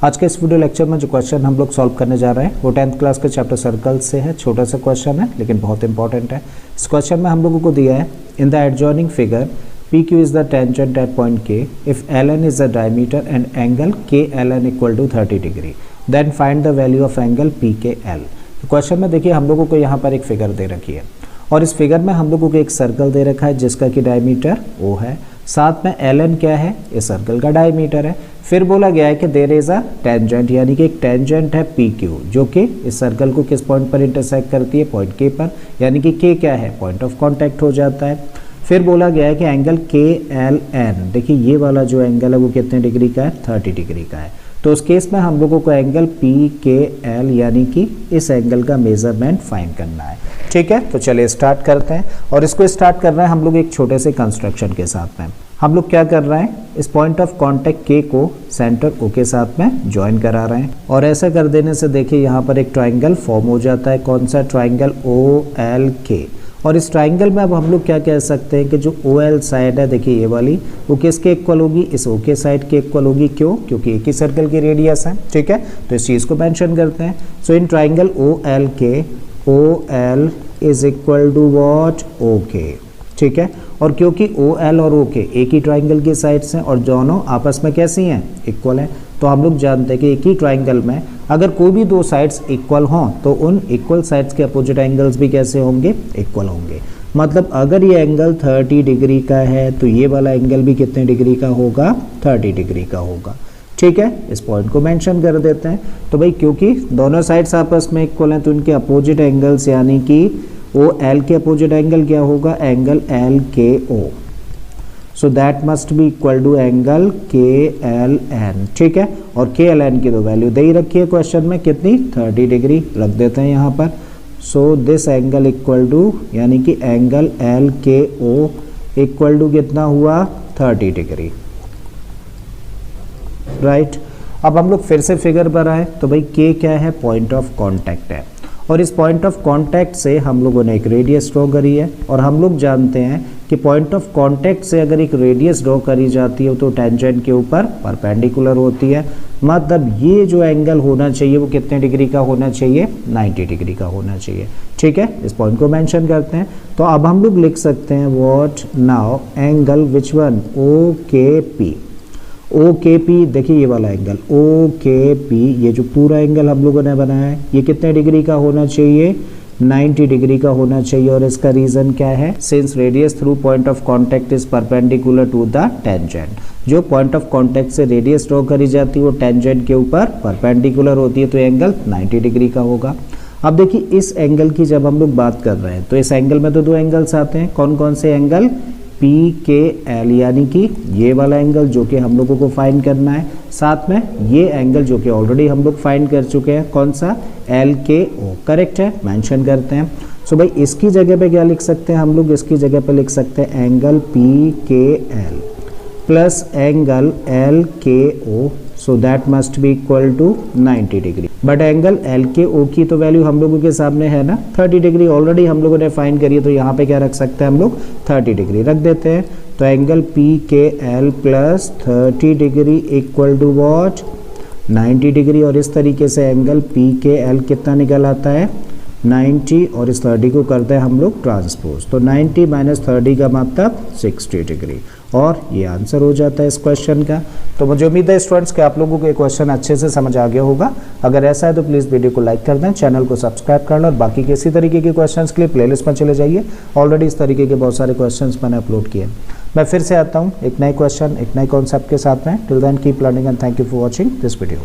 आज के इस वीडियो लेक्चर में जो क्वेश्चन हम लोग सॉल्व करने जा रहे हैं वो 10th क्लास के चैप्टर सर्कल से है। छोटा सा क्वेश्चन है लेकिन बहुत इंपॉर्टेंट है। इस क्वेश्चन में हम लोगों को दिया है in the adjoining figure PQ is the tangent at point K if ln is the diameter and angle KLN equal to 30 degree then find the value of angle PKL। तो question में देखिए हम लोगों को यहाँ पर एक फिगर दे रखी है और इस फिगर में हम लोगों को एक सर्कल दे रखा है जिसका कि डायमीटर O है, साथ में ln क्या है, इस सर्कल का डायमीटर है। फिर बोला गया है कि देयर इज अ टेंजेंट यानी कि एक टेंजेंट है PQ जो कि इस सर्कल को किस पॉइंट पर इंटरसेक्ट करती है, पॉइंट K पर, यानी कि K क्या है, पॉइंट ऑफ कांटेक्ट हो जाता है। फिर बोला गया है कि एंगल KLN, देखिए ये वाला जो एंगल है वो कितने डिग्री का है, 30 डिग्री का है। तो उस केस में हम लोगों को एंगल PKL यानी कि इस एंगल का मेजरमेंट फाइंड करना है। ठीक है, तो चलिए स्टार्ट करते हैं और इसको स्टार्ट कर रहे हैं हम लोग एक छोटे से कंस्ट्रक्शन के साथ में। हम लोग क्या कर रहे हैं, इस पॉइंट ऑफ कांटेक्ट K को सेंटर O के साथ में ज्वाइन करा रहे हैं और ऐसा कर देने से देखिए यहाँ पर एक ट्राइंगल फॉर्म हो जाता है। कौन सा ट्राइंगल, OLK। और इस ट्राइंगल में अब हम लोग क्या कह सकते हैं कि जो OL साइड है देखिए ये वाली, वो किसके इक्वल होगी, इस OK साइड के इक्वल होगी। क्यों, क्योंकि एक ही सर्कल की रेडियस है। ठीक है, तो इस चीज़ को मेंशन करते हैं। So in triangle OLK OL is equal to what, OK। ठीक है, और क्योंकि OL और OK एक ही ट्राइंगल की साइड्स हैं और दोनों आपस में कैसी हैं, इक्वल हैं, तो हम लोग जानते हैं कि एक ही ट्राइंगल में अगर कोई भी दो साइड्स इक्वल हों तो उन इक्वल साइड्स के अपोजिट एंगल्स भी कैसे होंगे, इक्वल होंगे। मतलब अगर ये एंगल 30 डिग्री का है तो ये वाला एंगल भी कितने डिग्री का होगा, 30 डिग्री का होगा। ठीक है, इस पॉइंट को मेंशन कर देते हैं। तो भाई क्योंकि दोनों साइड्स आपस में इक्वल हैं तो इनके अपोजिट एंगल्स यानी कि OL के अपोजिट एंगल क्या होगा, angle LKO। So that must be equal to angle KLN। ठीक है, और KLN की तो वैल्यू दे ही रखी है क्वेश्चन में, कितनी, 30 डिग्री रख देते हैं यहाँ पर। So this angle equal to यानी कि एंगल LKO इक्वल टू कितना हुआ, 30 डिग्री। राइट, अब हम लोग फिर से फिगर पर आए तो भाई K क्या है, पॉइंट ऑफ कांटेक्ट है और इस पॉइंट ऑफ कांटेक्ट से हम लोगों ने एक रेडियस ड्रॉ करी है और हम लोग जानते हैं कि पॉइंट ऑफ कांटेक्ट से अगर एक रेडियस ड्रॉ करी जाती है तो टेंजेंट के ऊपर परपेंडिकुलर होती है। मतलब ये जो एंगल होना चाहिए वो कितने डिग्री का होना चाहिए, 90 डिग्री का होना चाहिए। ठीक है, इस पॉइंट को मेंशन करते हैं। तो अब हम लोग लिख सकते हैं what now angle which one, OKP। OKP देखिए ये वाला एंगल OKP, ये जो पूरा एंगल हम लोगों ने बनाया है ये कितने डिग्री का होना चाहिए, 90 डिग्री का होना चाहिए। और इसका रीजन क्या है, since radius through point of contact is perpendicular to the tangent. जो पॉइंट ऑफ कांटेक्ट से रेडियस ड्रॉ करी जाती है वो टेंजेंट के ऊपर परपेंडिकुलर होती है तो एंगल 90 डिग्री का होगा। अब देखिए इस एंगल की जब हम लोग बात कर रहे हैं तो इस एंगल में तो दो एंगल्स आते हैं। कौन कौन से एंगल, PKL यानी कि ये वाला एंगल जो कि हम लोगों को फाइंड करना है, साथ में ये एंगल जो कि ऑलरेडी हम लोग फाइंड कर चुके हैं, कौन सा, LKO। करेक्ट है, मेंशन करते हैं। सो भाई इसकी जगह पे क्या लिख सकते हैं हम लोग, इसकी जगह पे लिख सकते हैं angle PKL plus angle LKO। So that must be equal to 90 degree. But angle LKO की तो वैल्यू हम लोगों के सामने है ना, 30 डिग्री ऑलरेडी हम लोगों ने फाइंड करी है तो यहाँ पे क्या रख सकते हैं हम लोग, 30 डिग्री रख देते हैं। तो angle PKL plus 30 degree equal to what, 90 degree. और इस तरीके से एंगल PKL कितना निकल आता है, 90, और इस 30 को करते हैं हम लोग ट्रांसपोज। तो 90 माइनस 30 का मतलब 60 डिग्री और ये आंसर हो जाता है इस क्वेश्चन का। तो मुझे उम्मीद है स्टूडेंट्स कि आप लोगों को ये क्वेश्चन अच्छे से समझ आ गया होगा। अगर ऐसा है तो प्लीज़ वीडियो को लाइक कर दें, चैनल को सब्सक्राइब कर लें और बाकी के इसी तरीके के क्वेश्चंस के लिए प्लेलिस्ट में चले जाइए। ऑलरेडी इस तरीके के बहुत सारे क्वेश्चंस मैंने अपलोड किए। मैं फिर से आता हूँ एक नए क्वेश्चन, एक नए कॉन्सेप्ट के साथ में। Till then keep learning and thank you for watching this video.